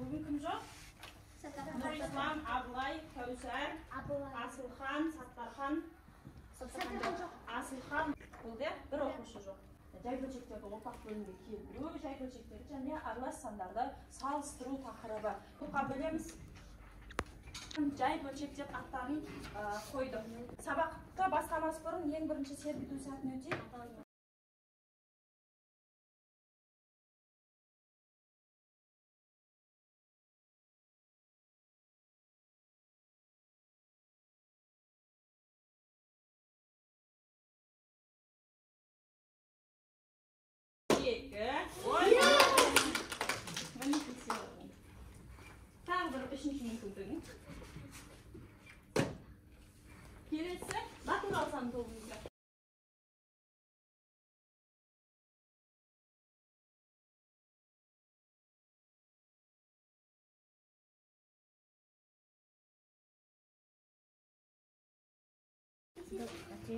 Bugün kim жоқ? Nurислам, Abulay, Kavsar, Asılхан, Sattarхан, Asılхан. Болды, бір оқушы жоқ. Жай бөлшектерді ортақ бөлімге келтіру, жай бөлшектерді және аралас сандарды салыстыру тақырыбы. Топқа бөлеміз. Жай бөлшектер аттарын қойдым. Сабаққа бастамас бұрын ең бірінші серпіту сәтін өтейік. Тағы бір үшінші мүмкіндігін. Келесі натурал сан тобымызға.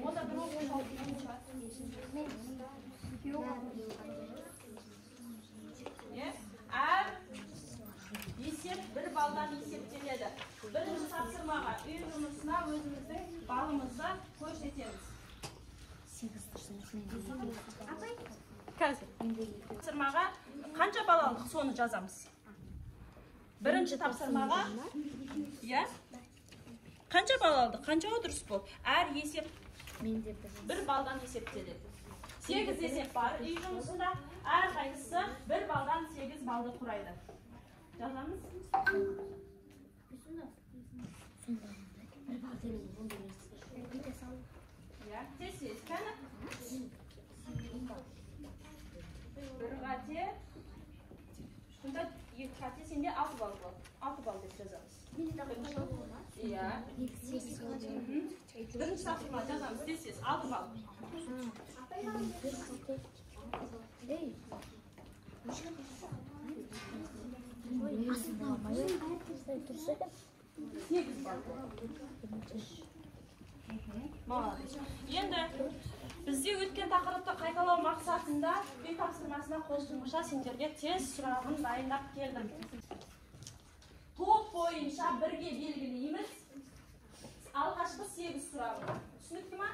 Онда бір оқушы әр есеп бір балдан есептеледі. Бірінші тапсырмаға үй жұмысына өзіміздің балымызды көрсетеміз. Тапсырмаға қанша бал алдық, соны жазамыз. Бірінші тапсырмаға қанша бал алдық, қанша дұрыс бол. Әр есеп бір балдан есептеледі. 8 есеп бар үй жұмысында, әр қайсысы бір балдан 8 балды құрайды. Жазамыз. Тез-тез, кәні? Бір қате, шында 2 қате, сенде 6 бал бол. 6 бал деп жазамыз. Бірінші тапсырма жазамыз, тез-тез, 6 бал. Енді бізде өткен тақырыпты қайталау мақсатында үй тапсырмасына қосымша сендерге тест сұрағын дайындап келдім. Топ бойынша бірге белгілейміз. Алғашқы 8 сұрағы. Түсінікті ма?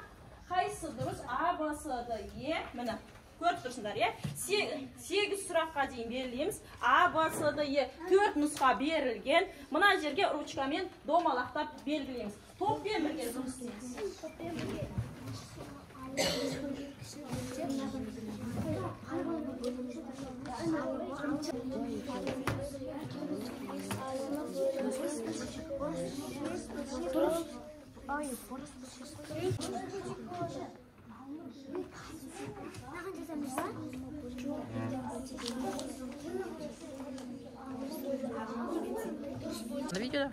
Қайсы дұрыс? А, Б, С, Д, Е. Міне, көріп тұрсыңдар, е? 8 сұраққа дейін берілеміз. А, Б, С, Д, Е. 4 нұсқа берілген. Мына жерге ручкамен домалақтап белгілейміз. Топпен бірге жұмыс істейміз. Видео?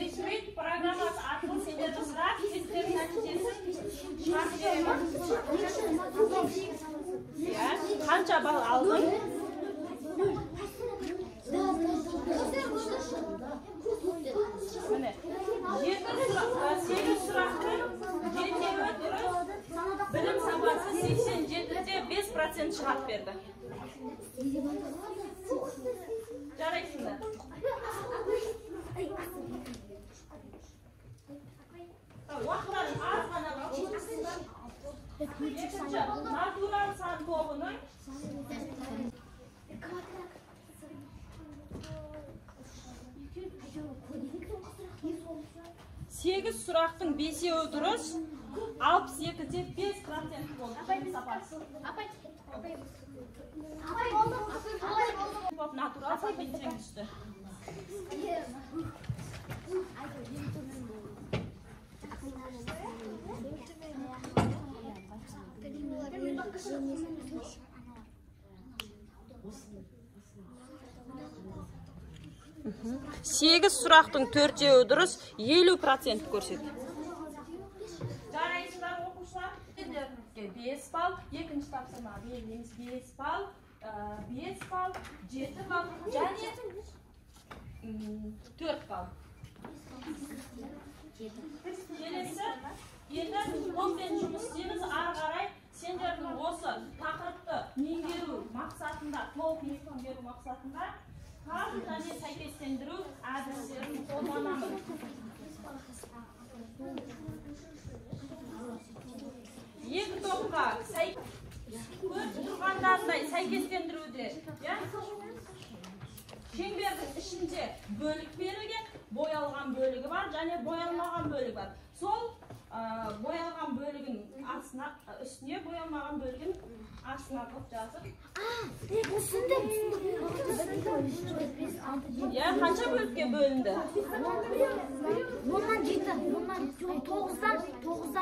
Зичмит программасы арқылы сендерді сұрап, тесттердің нәтижесін шығарып беремін. Қанша бал алдың? Міне, 8 сұрақтың 7-еуі дұрыс, білім сапасы 87-де 5% шығарып берді. Жарайсыңдар. Уақыттарын аз ғана бар. Екінші, натурал сан тобының 8 сұрақтың 5-еуі дұрыс, 62-де 5% болды. Сапасы. 8 сұрақтың 4-еуі дұрыс, 50% көрсет. Жарайсыздар оқушылар. 5 балл, екінші тапсырма береміз 5 балл, 5 балл, 7 балл және 4 балл. Келесі, енді топпен жұмыс істейміз, ары қарай сендердің осы тақырыпты меңгеру мақсатында, толық меңгеру мақсатында тағы және сәйкестендіру әдістерін қолданамыз. Екі топқа көріп тұрғандағыдай сәйкестендіруде, шеңбердің ішінде бөлік берілген, боялған бөлігі бар және боялмаған бөлігі бар. Сол боялған бөлігін үстіне боялмаған бөлігін астына қылып жазып. Қанша бөлікке бөлінді? 10-дан 7, 9-дан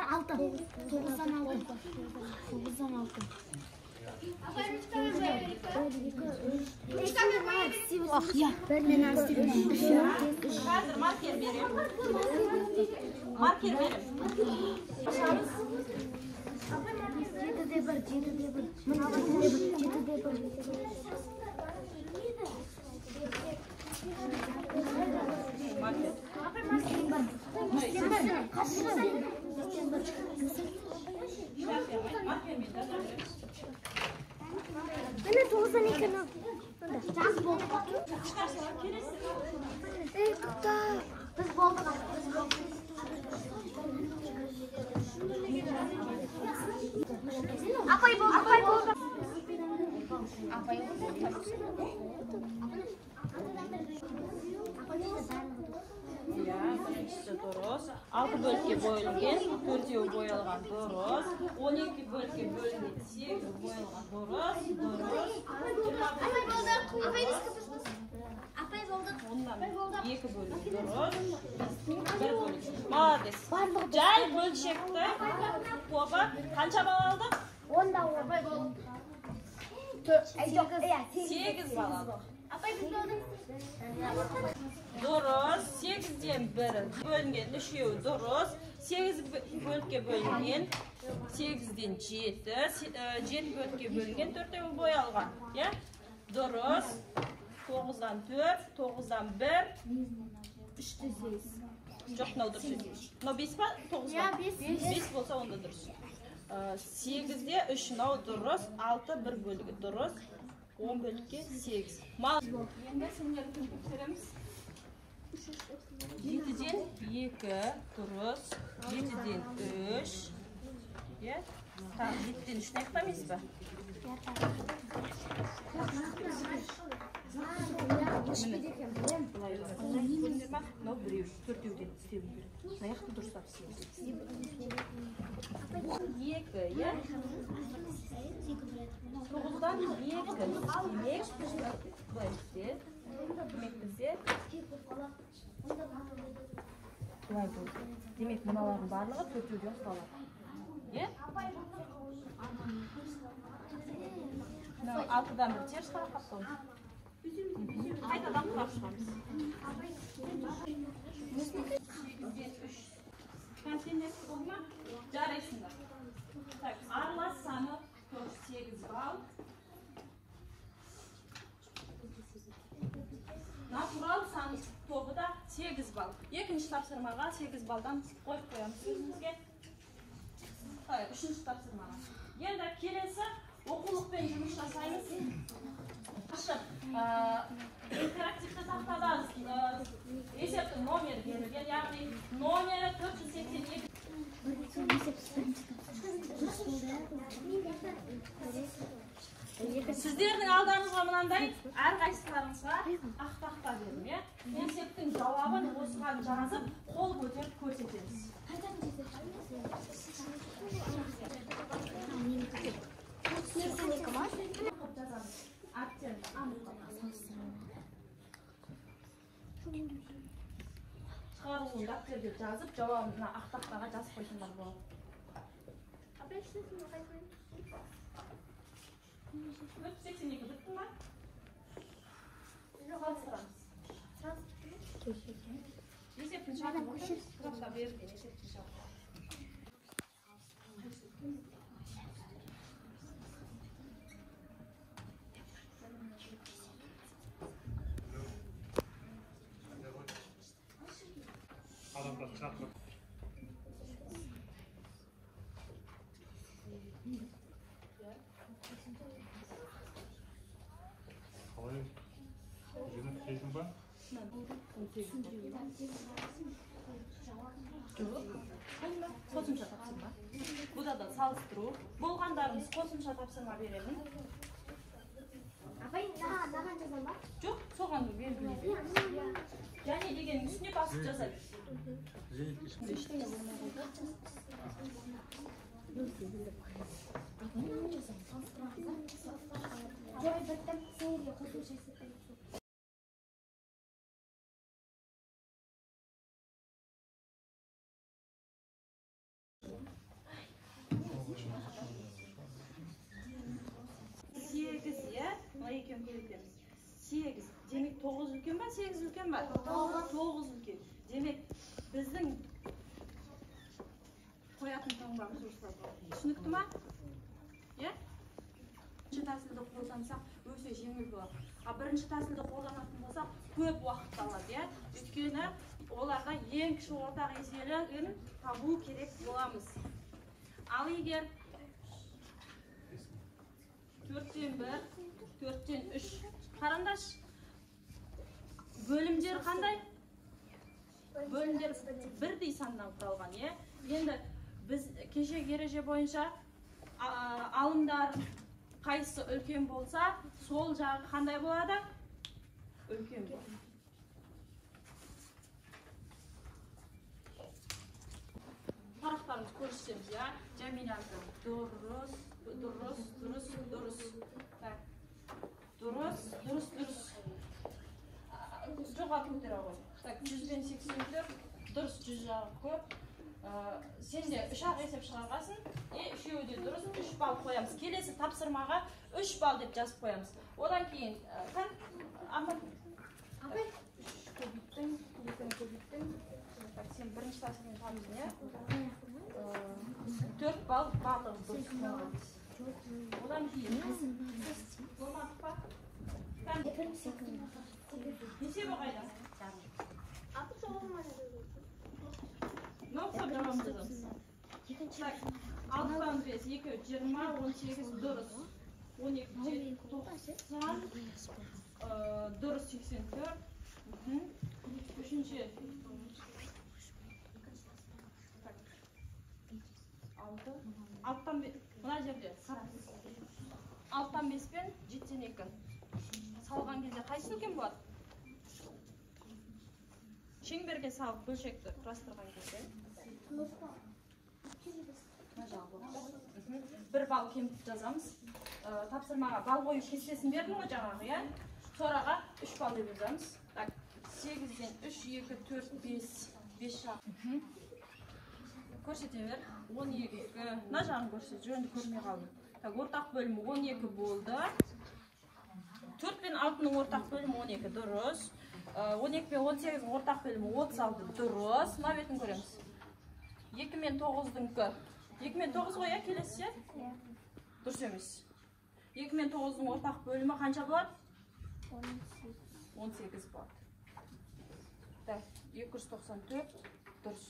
6. 9-дан 6. Қазір маркер берем. Маркер берем. Ana 9'dan 2 ne? Jaz bo'ldi. To'xta. Biz bo'ldik. Apay bo'ldi. Birincisi dürüst. 6 bölükке bölünген, 4-evi boyalgan dürüst. 12 bölükке bölüngen, 8 boyalgan dürüst. Apay bo'ldi. Ondan 2 bölük dürüst. 1 bölük. Молодец. Jay bölüşekti. To'g'ri. Qancha ball oldik? 10 da apay bo'ldi. 8 ball oldik. Apay biz bo'ldik. Dürüst. 8'den 1 bölüngen 3'evi dürüst. 8 bölükке bölüngen 8'den 7, 7 bölükке bölüngen 4'evi boyalgan. Dürüst. 9'dan 4, 9'dan 1, 3'te 8. Yok, ne dürüst? No 5 mi? 9 Ya, mu? 5. 5 olsa onda dürüst. 8'de 3 no dürüst, 6 1 bölüge dürüst, 10 bölüge 8. Mal. Енді сендерді көтереміз. 7'den 2 dürüst, 7'den 3. Tamam, 7'den 3 ne yaptamayız mı? No, birev, 4'evden isteyim керек. Аяқты дұрыстап істейміз. 2, ya? 9'dan 2 demek. Былай істе. Демек бізде былай болды. Демек мыналардың барлығы 4'евден ұсталады. Мынау 6'dan 1 теріс қарап қойдым. Қайтадан құрап шығамыз. 8'den 3. Контейнерсіз болды ма? Жарайсыңдар. Аралас саны 8 балл. Натурал саны тобы да 8 балл. Екінші тапсырмаға 8 балдан қойып қоямыз өзімізге. Үшінші тапсырмаға. Енді келесі оқулықпен жұмыс жасаймыз. Интерактивті тақтада есептің номері берілген, яғни номері 482. Сіздердің алдарыңызға мынандай әрқайсыларыңызға ақ тақта бердім, есептің жауабын осыған жазып, қол көтеріп көрсетеміз. Шығарылуын дәптерге жазып, жауабына ақ тақтаға жазып қойсаңдар болады. 482 бітті ма? Салыстырамыз. Есептің шартын оқыңыз. Құлақта берілген есептің шарты. Adamlar çarpma. Havayı yüzüne keyfin var. Қосымша тапсырма. Бұда да салыстыру. Болғандарымыз қосымша тапсырма беремін. Апай, наған жазам ба? Жоқ, соған белгілейді. Және дегеннің үстіне басып жазады. Жай біттім, сенерге қосымша есептейді. Сегіз, иә? Мына екеуін көретеміз. Сегіз. Демек, 9 үлкен ба, 8 үлкен ба? 9 үлкен. Демек, біздің қоятын таңбамыз осылай. Түсінікті ма? Иә? Бірінші тәсілді қолдансақ, өте жеңіл болады. Бірінші тәсілді қолданатын болсақ, көп уақыт алады, иә? Өйткені оларға ең кіші ортақ еселігін табу керек боламыз. Ал егер 4-тен 1, 4-тен 3. Қарандаш. Бөлімдер қандай? Бөлімдер бірдей саннан құралған, е? Енді біз кеше ереже бойынша алымдар қайсысы үлкен болса, сол жағы қандай болады? Үлкен болады. Парақтарымыз көрсетеміз, я? Жәмиләмді. Дұрыс. Дұрыс. Жоға көтері ғой. 100-бен 84, дұрыс 100 жағы көп. Сен де 3-ақ есеп шығарғасын, үшеуі де дұрыс, 3 балл қоямыз. Келесі тапсырмаға 3 балл деп жазып қоямыз. Одан кейін, Апай, 3 көбейттің. Сен бірінші тәсілмен табызын, е? 4 балл барлығы дұрыс қоямыз. Одан кейін, болмадық па? Есебі қайда? апай соғылмай. Ноксап жауабын жазамыз. 6-тан 5, 2, 20, 18 дұрыс. 12, 90, дұрыс 84. Үшінші. 6-тан 5, мұна жерде. 6-тан 5 пен 7-тен 2. Салған кезде қайсы үлкен болады? Шеңберге салып бөлшекті құрастырған кезде. Бір балл кемітіп жазамыз. Тапсырмаға балл қою кестесін бердің ғой жаңағы, иә? Сораға 3 балл деп жазамыз. 8-ден 3, 2, 4, 5 жақ. Көрсете бер. 12. Мына жағын көрсет, жөнді көрмей қалдым. Ортақ бөлімі 12 болды. 4 пен 6-ның ортақ бөлімі 12 дұрыс. 12 пен 18-ның ортақ бөлімі 36 дұрыс. Мына бетін көреміз. 2 мен 9-дыңкі. 2 мен 9 ғой, я келесі? Дұрыс емес. 2 мен 9-ның ортақ бөлімі қанша болады? 18 болады. 294 дұрыс.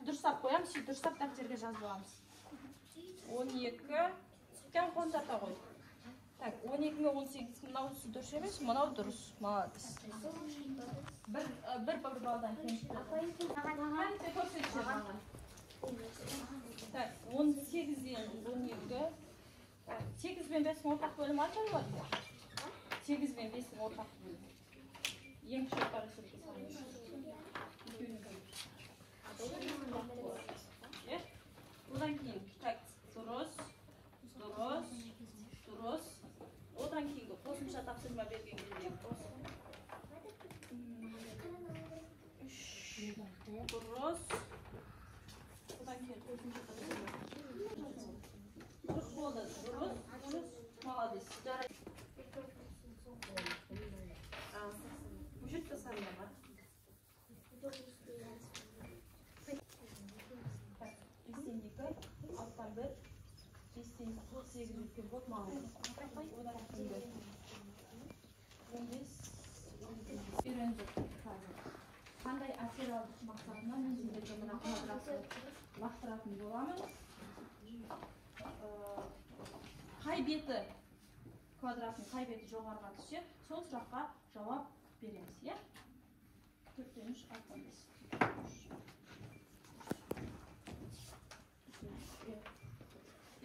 Дұрыстап қоямыз, дұрыстап дәптерге жазып аламыз. 12 кәм қонжата қой. 12 мен 18 мынаусы дұрыс емес, мынау дұрыс. Молодец. Бір балдан кемші. Қанша көрсетші маған. 18-ден 12. 8 мен 5-ің ортақ бөлімі қанша болады? 8 мен 5-ің ортақ бөлімі. Ең кіші ортақ есепке салайық. Одан кейін, дұрыс. Одан кейінгі қосымша тапсырма берген кезде дұрыс. Одан кейін қосымша тапсырма. Дұрыс болды, дұрыс. Молодец. 8 өткен болды маған. 15 үйрендік қазір. Қандай әсер алу мақсатында мен сіздерге мына квадратты лақтыратын боламын. Қай беті квадраттың қай беті жоғарыға түссе, сол сұраққа жауап береміз, иә? 4-тен 3 65.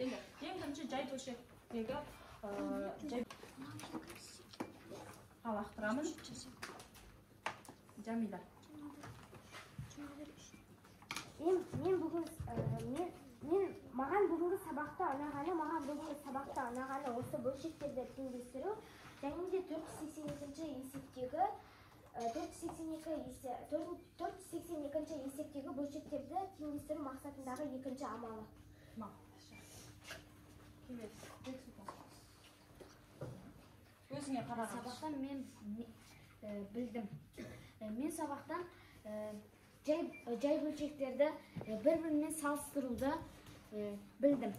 Енді, ең бірінші жай бөлшектегі жай лақтырамын. Jamila. Маған бүгінгі сабақта ұнағаны осы бөлшектерді теңдестіру және де 482-ші есептегі 482-ші есептегі бөлшектерді теңдестіру мақсатындағы екінші амалы. Өзіңе қараған. Сабақтан мен білдім. Мен сабақтан жай бөлшектерді бір-бірімен салыстыруды білдім.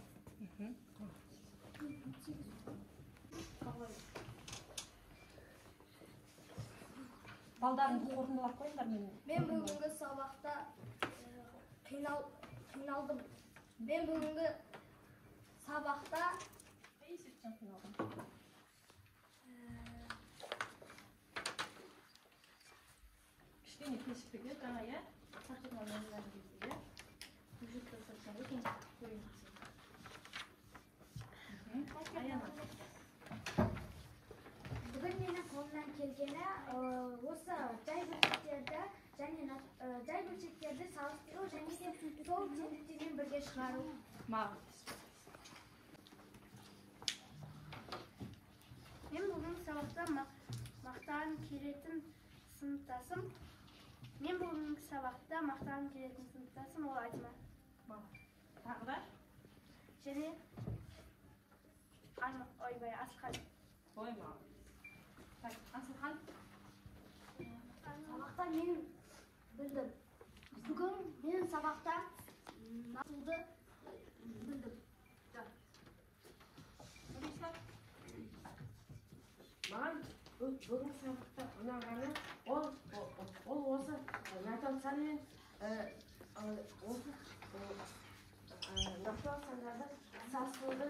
Балдарыңды қорытындылап қойыңдар мен. Мен бүгінгі сабақта қиналдым. Мен бүгінгі сабақта кішкене кешікпеге жаңа, иә? Сақшылар мәнілер кезде, иә? Көжетті сұрсаң өтін көрейін. Аяна. Бүгін менің қолымнан келгені осы жай бөлшектерді салыстыру және де сол теңдіктермен бірге шығару. Маған. Мен бүгінгі сабақта мақтағым келетін сыныптасым. Ол Адима. Тағы да? Және Асылхан. Ой, маған. Асылхан? Сабақта мен білдім. Бүгін мен сабақта насылды білдім. Маған бүгін сабақта ұнағаны ол осы натал санмен осы натал сандарды салыстыруды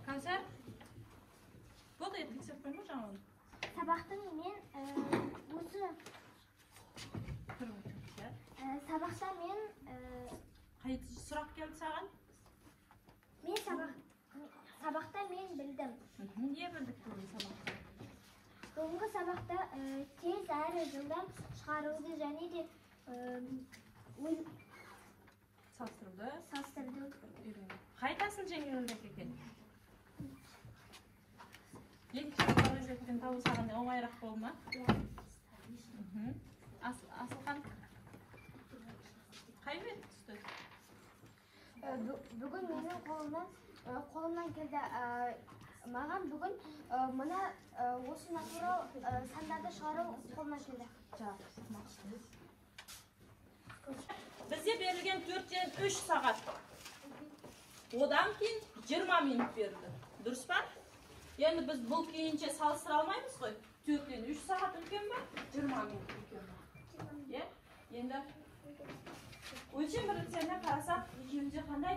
Концерт? Болды, тексеріп қойма жаңағы. Сабақтың мен сабақта мен Қай сұрақ келді саған? сабақта мен білдім. Не білдік бүгін сабақта? Бүгінгі сабақта тез әрі жылдам шығаруды және де салыстыруды үйренді. Қайтасын жеңілірек екен? Екінші жеттен табу саған оңайырақ болды ма? Асылхан? Қай бет түсті? Бүгін менің қолымнан келді. Маған бүгін мына осы натурал сандарды шығару қолымнан келді. Бізде берілген 4-тен 3 сағат. Одан кейін 20 минут берді. Дұрыс па? Енді біз бұл кейінше салыстыра алмаймыз ғой. 4-тен 3 сағат үлкен ба? 20 минут үлкен ба? Енді өлшем бірліктеріне қарасақ, екеуінде қандай?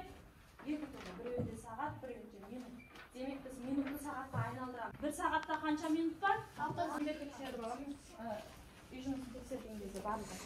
Екі түрі. Біреуінде сағат, біреуінде минут. Демек біз минутты сағатқа айналдырамыз. Bir сағатта қанша минут бар? 6 минут тексеріп аламыз. Үй жұмысын тексерген кезде барлығы.